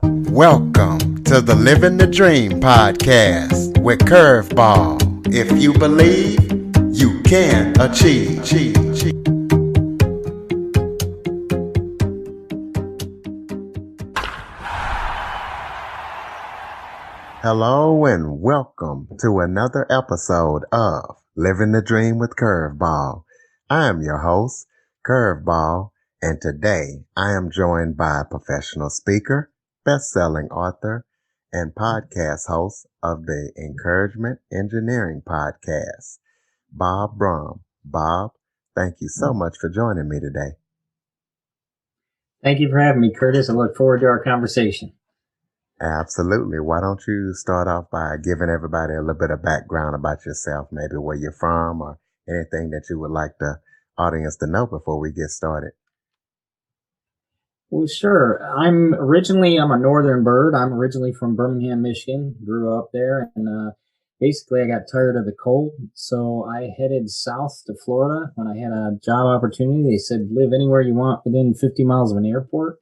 Welcome to the Living the Dream podcast with Curveball. If you believe, you can achieve. Hello and welcome to another episode of Living the Dream with Curveball. I am your host, Curveball, and today I am joined by a professional speaker, best-selling author, and podcast host of the Encouragement Engineering Podcast, Bob Brumm. Bob, thank you so much for joining me today. Thank you for having me, Curtis. I look forward to our conversation. Absolutely. Why don't you start off by giving everybody a little bit of background about yourself, maybe where you're from or anything that you would like the audience to know before we get started? Well, sure. I'm a northern bird. I'm originally from Birmingham, Michigan. Grew up there, and basically I got tired of the cold, so I headed south to Florida when I had a job opportunity. They said, live anywhere you want within 50 miles of an airport.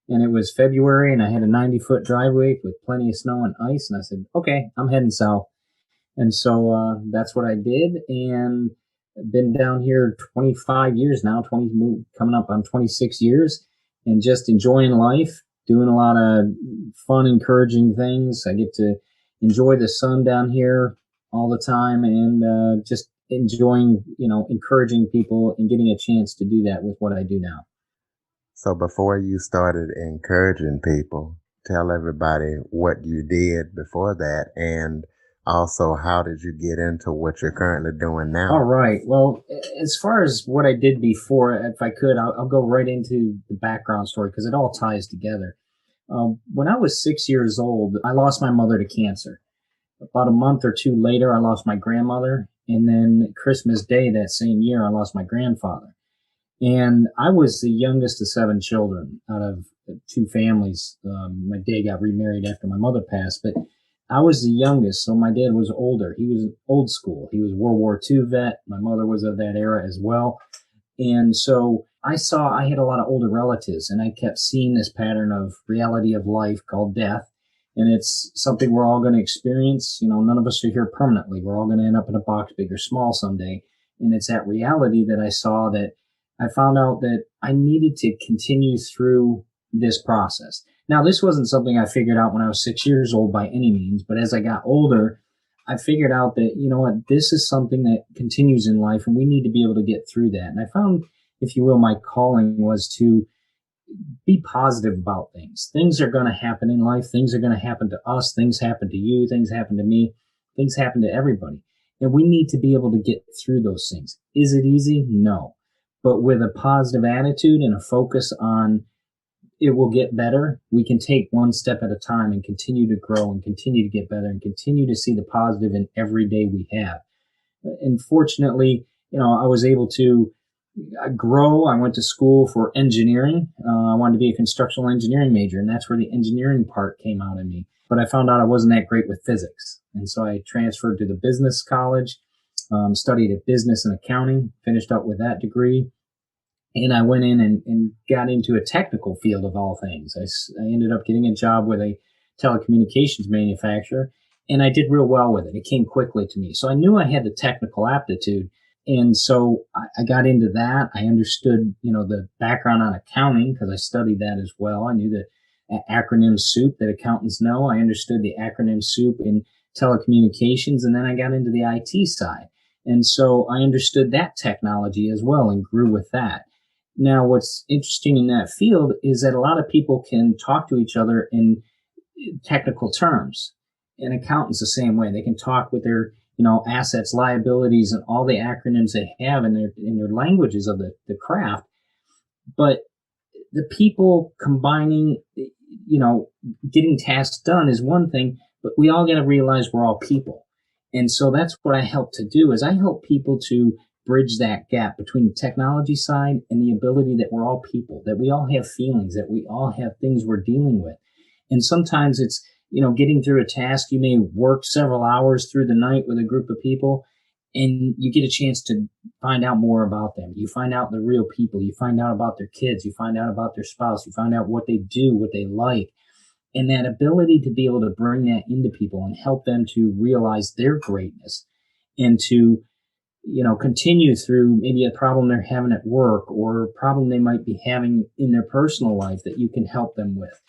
And it was February, and I had a 90-foot driveway with plenty of snow and ice. And I said, okay, I'm heading south. And so that's what I did. And been down here 25 years now, coming up on 26 years, and just enjoying life, doing a lot of fun, encouraging things. I get to enjoy the sun down here all the time, and just enjoying, encouraging people and getting a chance to do that with what I do now. So before you started encouraging people, tell everybody what you did before that, and also how did you get into what you're currently doing now? All right. Well, as far as what I did before, if I could, I'll go right into the background story because it all ties together. When I was 6 years old, I lost my mother to cancer. About a month or two later, I lost my grandmother. And then Christmas Day that same year, I lost my grandfather. And I was the youngest of 7 children out of 2 families. My dad got remarried after my mother passed, but I was the youngest, so my dad was older. He was old school. He was World War II vet. My mother was of that era as well. And so I had a lot of older relatives, and I kept seeing this pattern of reality of life called death. And it's something we're all going to experience. None of us are here permanently. We're all going to end up in a box, big or small, someday. And it's that reality that I found out that I needed to continue through this process. Now, this wasn't something I figured out when I was 6 years old by any means, but as I got older, I figured out that, this is something that continues in life and we need to be able to get through that. And I found, if you will, my calling was to be positive about things. Things are going to happen in life. Things are going to happen to us. Things happen to you. Things happen to me. Things happen to everybody. And we need to be able to get through those things. Is it easy? No. But with a positive attitude and a focus on it will get better, we can take one step at a time and continue to grow and continue to get better and continue to see the positive in every day we have. And fortunately, I was able to grow. I went to school for engineering. I wanted to be a constructional engineering major, and that's where the engineering part came out of me. But I found out I wasn't that great with physics. And so I transferred to the business college, studied at business and accounting, finished up with that degree. And I went in and got into a technical field of all things. I ended up getting a job with a telecommunications manufacturer, and I did real well with it. It came quickly to me. So I knew I had the technical aptitude. And so I got into that. I understood, the background on accounting because I studied that as well. I knew the acronym soup that accountants know. I understood the acronym soup in telecommunications, and then I got into the IT side. And so I understood that technology as well and grew with that. Now, what's interesting in that field is that a lot of people can talk to each other in technical terms. And accountants the same way. They can talk with their, assets, liabilities, and all the acronyms they have in their languages of the craft. But the people combining, getting tasks done is one thing, but we all got to realize we're all people. And so that's what I help to do is I help people to bridge that gap between the technology side and the ability that we're all people, that we all have feelings, that we all have things we're dealing with. And sometimes it's, getting through a task. You may work several hours through the night with a group of people and you get a chance to find out more about them. You find out the real people. You find out about their kids. You find out about their spouse. You find out what they do, what they like. And that ability to be able to bring that into people and help them to realize their greatness and to, continue through maybe a problem they're having at work or a problem they might be having in their personal life that you can help them with.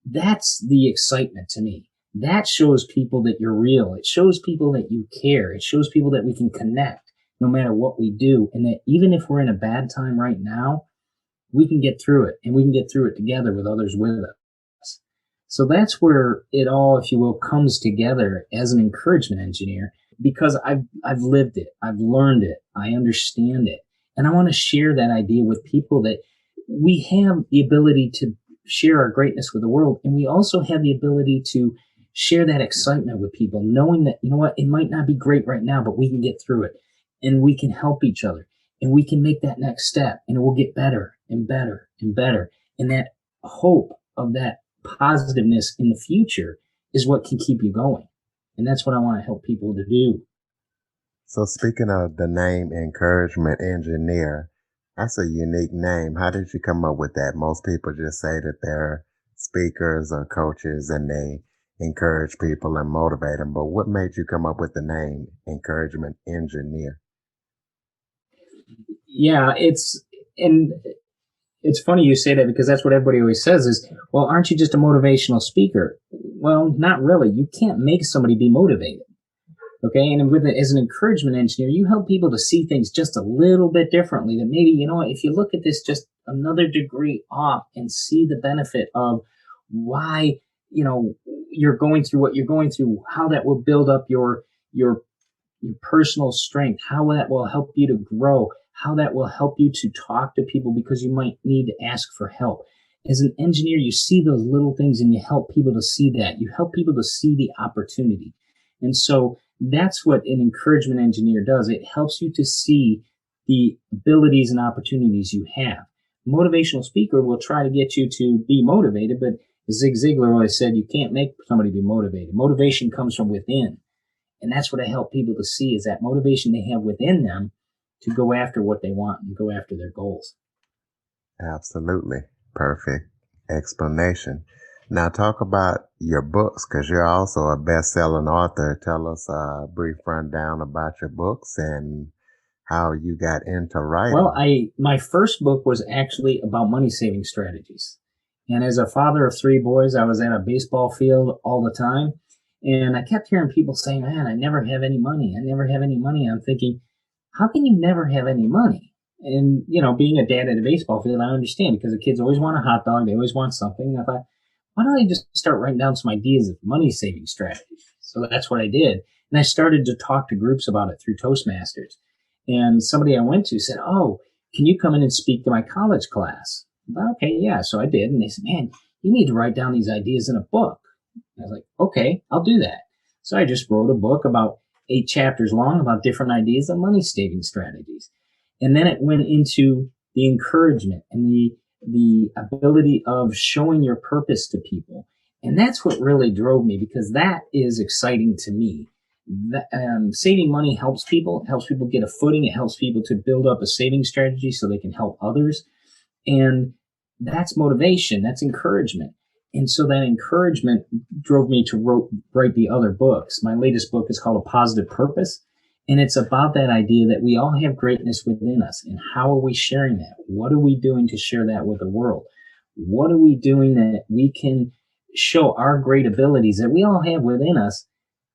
That's the excitement to me. That shows people that you're real. It shows people that you care. It shows people that we can connect no matter what we do. And that even if we're in a bad time right now, we can get through it, and we can get through it together with others with us. So that's where it all, if you will, comes together as an encouragement engineer, because I've lived it, I've learned it, I understand it, and I want to share that idea with people that we have the ability to share our greatness with the world, and we also have the ability to share that excitement with people, knowing that, it might not be great right now, but we can get through it, and we can help each other, and we can make that next step, and it will get better and better and better. And that hope of that positiveness in the future is what can keep you going. And that's what I want to help people to do. So speaking of the name Encouragement Engineer, that's a unique name. How did you come up with that? Most people just say that they're speakers or coaches and they encourage people and motivate them. But what made you come up with the name Encouragement Engineer? Yeah, and it's funny you say that, because that's what everybody always says is, well, aren't you just a motivational speaker? Well, not really. You can't make somebody be motivated. Okay. And as an encouragement engineer, you help people to see things just a little bit differently, that maybe, if you look at this just another degree off and see the benefit of why, you're going through what you're going through, how that will build up your personal strength, how that will help you to grow, how that will help you to talk to people because you might need to ask for help. As an engineer, you see those little things and you help people to see that. You help people to see the opportunity. And so that's what an encouragement engineer does. It helps you to see the abilities and opportunities you have. A motivational speaker will try to get you to be motivated, but as Zig Ziglar always said, you can't make somebody be motivated. Motivation comes from within. And that's what I help people to see, is that motivation they have within them to go after what they want and go after their goals. Absolutely. Perfect explanation. Now talk about your books, because you're also a best-selling author. Tell us a brief rundown about your books and how you got into writing. Well, my first book was actually about money saving strategies. And as a father of 3 boys, I was at a baseball field all the time. And I kept hearing people saying, man, I never have any money. I never have any money. I'm thinking, how can you never have any money? And, being a dad at a baseball field, I understand, because the kids always want a hot dog. They always want something. And I thought, why don't I just start writing down some ideas of money saving strategies? So that's what I did. And I started to talk to groups about it through Toastmasters. And somebody I went to said, oh, can you come in and speak to my college class? I thought, okay, yeah. So I did. And they said, man, you need to write down these ideas in a book. I was like, okay, I'll do that. So I just wrote a book about 8 chapters long about different ideas of money saving strategies. And then it went into the encouragement and the ability of showing your purpose to people. And that's what really drove me, because that is exciting to me. Saving money helps people get a footing. It helps people to build up a saving strategy so they can help others. And that's motivation. That's encouragement. And so that encouragement drove me to write the other books. My latest book is called A Positive Purpose. And it's about that idea that we all have greatness within us. And how are we sharing that? What are we doing to share that with the world? What are we doing that we can show our great abilities that we all have within us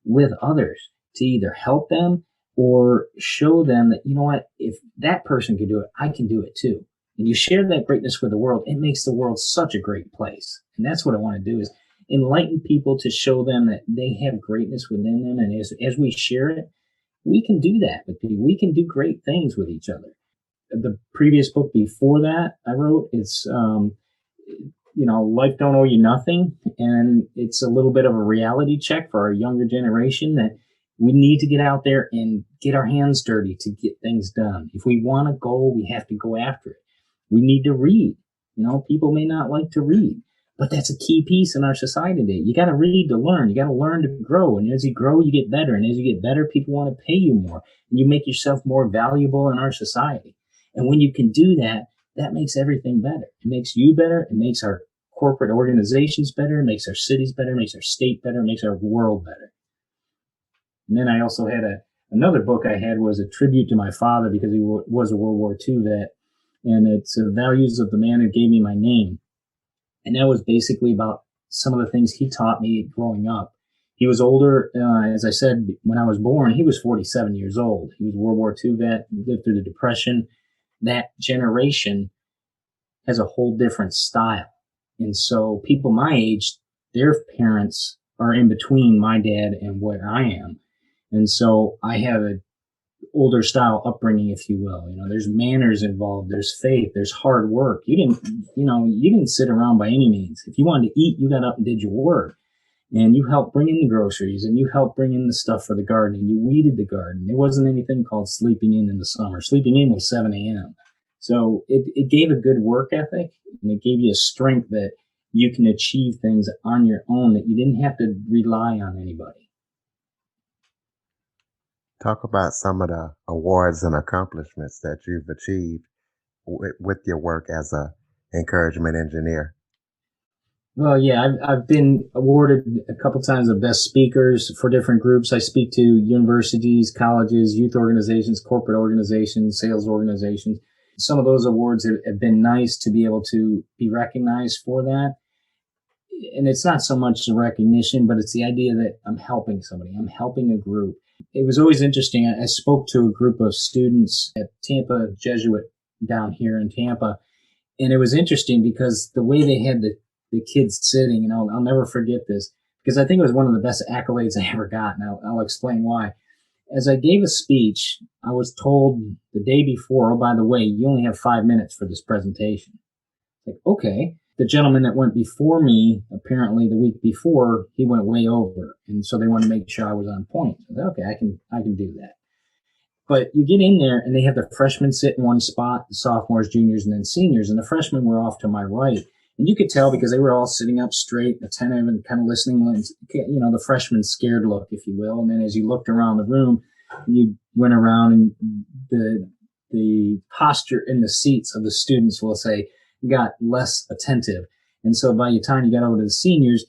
with others, to either help them or show them that, if that person can do it, I can do it too. And you share that greatness with the world, it makes the world such a great place. And that's what I want to do, is enlighten people, to show them that they have greatness within them. And as we share it, we can do that with people. We can do great things with each other. The previous book before that I wrote, it's, Life Don't Owe You Nothing. And it's a little bit of a reality check for our younger generation that we need to get out there and get our hands dirty to get things done. If we want a goal, we have to go after it. We need to read. People may not like to read, but that's a key piece in our society today. You got to read to learn. You got to learn to grow. And as you grow, you get better. And as you get better, people want to pay you more. And you make yourself more valuable in our society. And when you can do that, that makes everything better. It makes you better. It makes our corporate organizations better, makes our cities better, makes our state better, makes our world better. And then I also had another book I had was a tribute to my father because he was a World War II vet, and it's Values of the Man Who Gave Me My Name. And that was basically about some of the things he taught me growing up. He was older, as I said, when I was born, he was 47 years old. He was a World War II vet, lived through the Depression. That generation has a whole different style. And so people my age, their parents are in between my dad and where I am. And so I have an older style upbringing, if you will. There's manners involved, there's faith, there's hard work. You didn't sit around by any means. If you wanted to eat, you got up and did your work. And you helped bring in the groceries, and you helped bring in the stuff for the garden, and you weeded the garden. There wasn't anything called sleeping in the summer. Sleeping in was 7 a.m. So it gave a good work ethic, and it gave you a strength that you can achieve things on your own, that you didn't have to rely on anybody. Talk about some of the awards and accomplishments that you've achieved with your work as a encouragement engineer. Well, yeah, I've been awarded a couple times of best speakers for different groups. I speak to universities, colleges, youth organizations, corporate organizations, sales organizations. Some of those awards have been nice to be able to be recognized for that. And it's not so much the recognition, but it's the idea that I'm helping somebody. I'm helping a group. It was always interesting. I spoke to a group of students at Tampa Jesuit down here in Tampa. And it was interesting because the way they had the kids sitting, and I'll never forget this, because I think it was one of the best accolades I ever got, and I'll explain why. As I gave a speech, I was told the day before, oh, by the way, you only have 5 minutes for this presentation. Like, okay. The gentleman that went before me, apparently the week before, he went way over, and so they wanted to make sure I was on point. I said, okay, I can do that. But you get in there, and they have the freshmen sit in one spot, the sophomores, juniors, and then seniors, and the freshmen were off to my right. And you could tell because they were all sitting up straight, attentive, and kind of listening. The freshman scared look, if you will. And then as you looked around the room, you went around, and the posture in the seats of the students, will say, got less attentive. And so by the time you got over to the seniors,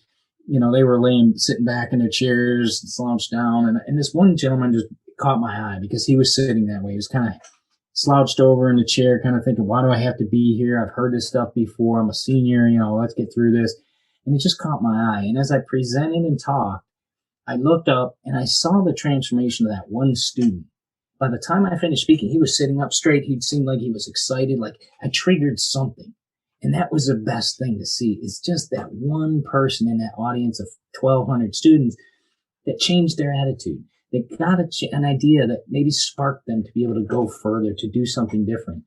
they were sitting back in their chairs, slouched down. And this one gentleman just caught my eye because he was sitting that way. He was kind of slouched over in the chair, kind of thinking, why do I have to be here? I've heard this stuff before. I'm a senior, let's get through this. And it just caught my eye. And as I presented and talked, I looked up and I saw the transformation of that one student. By the time I finished speaking, he was sitting up straight. He seemed like he was excited, like I triggered something. And that was the best thing to see. It's just that one person in that audience of 1,200 students that changed their attitude. They got an idea that maybe sparked them to be able to go further, to do something different.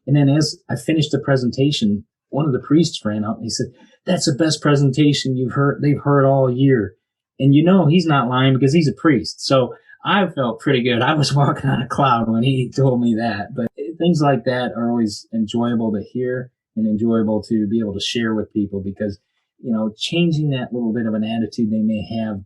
And then as I finished the presentation, one of the priests ran up and he said, that's the best presentation they've heard all year. And he's not lying because he's a priest. So I felt pretty good. I was walking on a cloud when he told me that. But things like that are always enjoyable to hear and enjoyable to be able to share with people because, changing that little bit of an attitude they may have,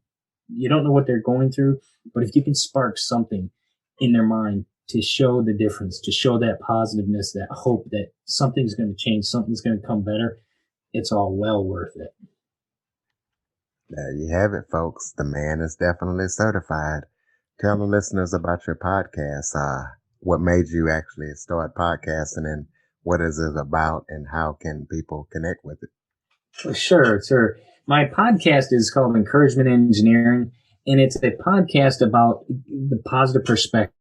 you don't know what they're going through, but if you can spark something in their mind to show the difference, to show that positiveness, that hope that something's going to change, something's going to come better, it's all well worth it. There you have it, folks. The man is definitely certified. Tell the listeners about your podcast. What made you actually start podcasting and what is it about and how can people connect with it? Well, sure. My podcast is called Encouragement Engineering, and it's a podcast about the positive perspective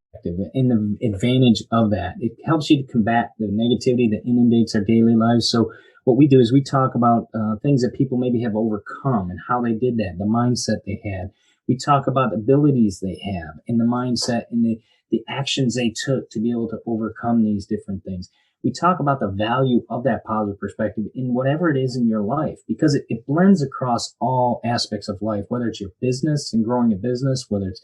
and the advantage of that. It helps you to combat the negativity that inundates our daily lives. So what we do is we talk about things that people maybe have overcome and how they did that, the mindset they had. We talk about abilities they have and the mindset and the actions they took to be able to overcome these different things. We talk about the value of that positive perspective in whatever it is in your life, because it blends across all aspects of life, whether it's your business and growing a business, whether it's,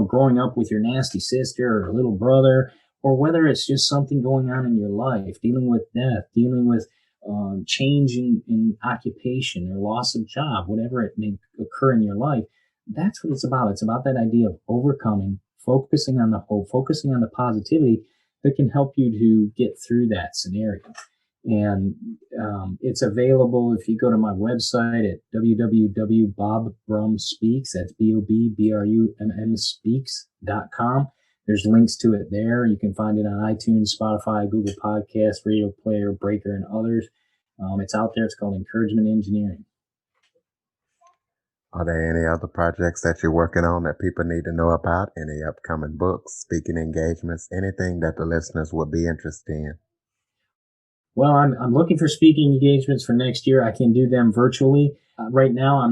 growing up with your nasty sister or little brother, or whether it's just something going on in your life, dealing with death, dealing with change in occupation or loss of job, whatever it may occur in your life. That's what it's about. It's about that idea of overcoming, focusing on the hope, focusing on the positivity that can help you to get through that scenario. And it's available if you go to my website at www.bobbrummspeaks, that's BOBBRUMM speaks.com. There's links to it there. You can find it on iTunes, Spotify, Google Podcasts, Radio Player, Breaker, and others. It's out there. It's called Encouragement Engineering. Are there any other projects that you're working on that people need to know about? Any upcoming books, speaking engagements, anything that the listeners would be interested in? Well, I'm looking for speaking engagements for next year. I can do them virtually. Right now,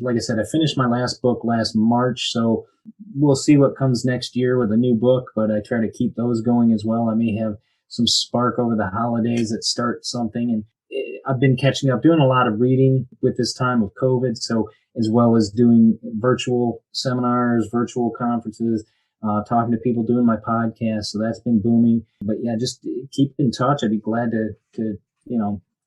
like I said, I finished my last book last March, so we'll see what comes next year with a new book, but I try to keep those going as well. I may have some spark over the holidays that start something, and I've been catching up, doing a lot of reading with this time of COVID, so as well as doing virtual seminars, virtual conferences, talking to people, doing my podcast. So that's been booming. But yeah, just keep in touch. I'd be glad to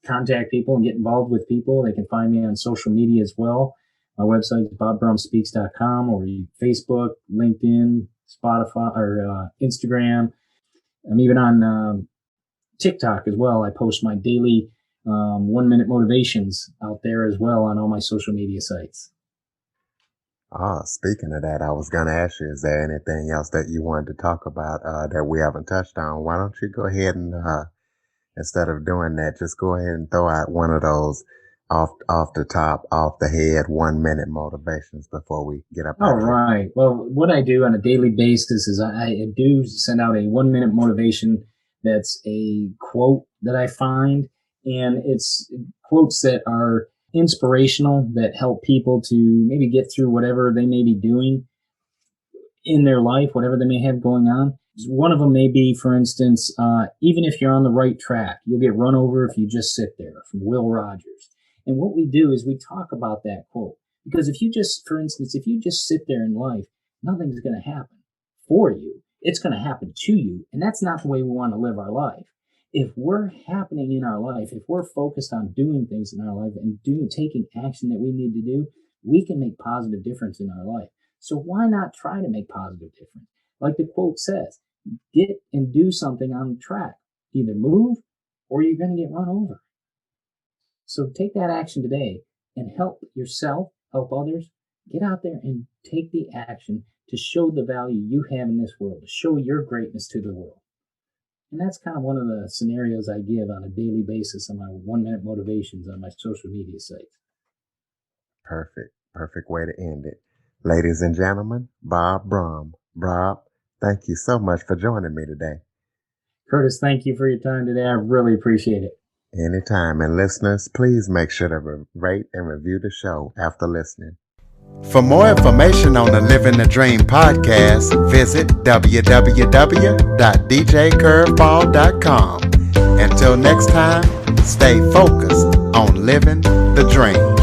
contact people and get involved with people. They can find me on social media as well. My website is bobbrummspeaks.com, or Facebook, LinkedIn, Spotify, or Instagram. I'm even on TikTok as well. I post my daily 1-minute motivations out there as well on all my social media sites. Speaking of that, I was going to ask you, is there anything else that you wanted to talk about that we haven't touched on? Why don't you go ahead and, instead of doing that, just go ahead and throw out one of those off the top, off the head, 1-minute motivations before we get up. All right. Well, what I do on a daily basis is I do send out a 1-minute motivation that's a quote that I find, and it's quotes that are inspirational, that help people to maybe get through whatever they may be doing in their life, whatever they may have going on. One of them may be, for instance, even if you're on the right track, you'll get run over if you just sit there, from Will Rogers. And what we do is we talk about that quote, because if you just sit there in life, nothing's going to happen for you. It's going to happen to you. And that's not the way we want to live our life. If we're happening in our life, if we're focused on doing things in our life and taking action that we need to do, we can make positive difference in our life. So why not try to make positive difference? Like the quote says, get and do something on the track. Either move or you're going to get run over. So take that action today and help yourself, help others. Get out there and take the action to show the value you have in this world, to show your greatness to the world. And that's kind of one of the scenarios I give on a daily basis on my 1-minute motivations on my social media sites. Perfect way to end it. Ladies and gentlemen, Bob Brumm. Bob, thank you so much for joining me today. Curtis, thank you for your time today. I really appreciate it. Anytime. And listeners, please make sure to rate and review the show after listening. For more information on the Living the Dream podcast, visit www.djcurveball.com. Until next time, stay focused on living the dream.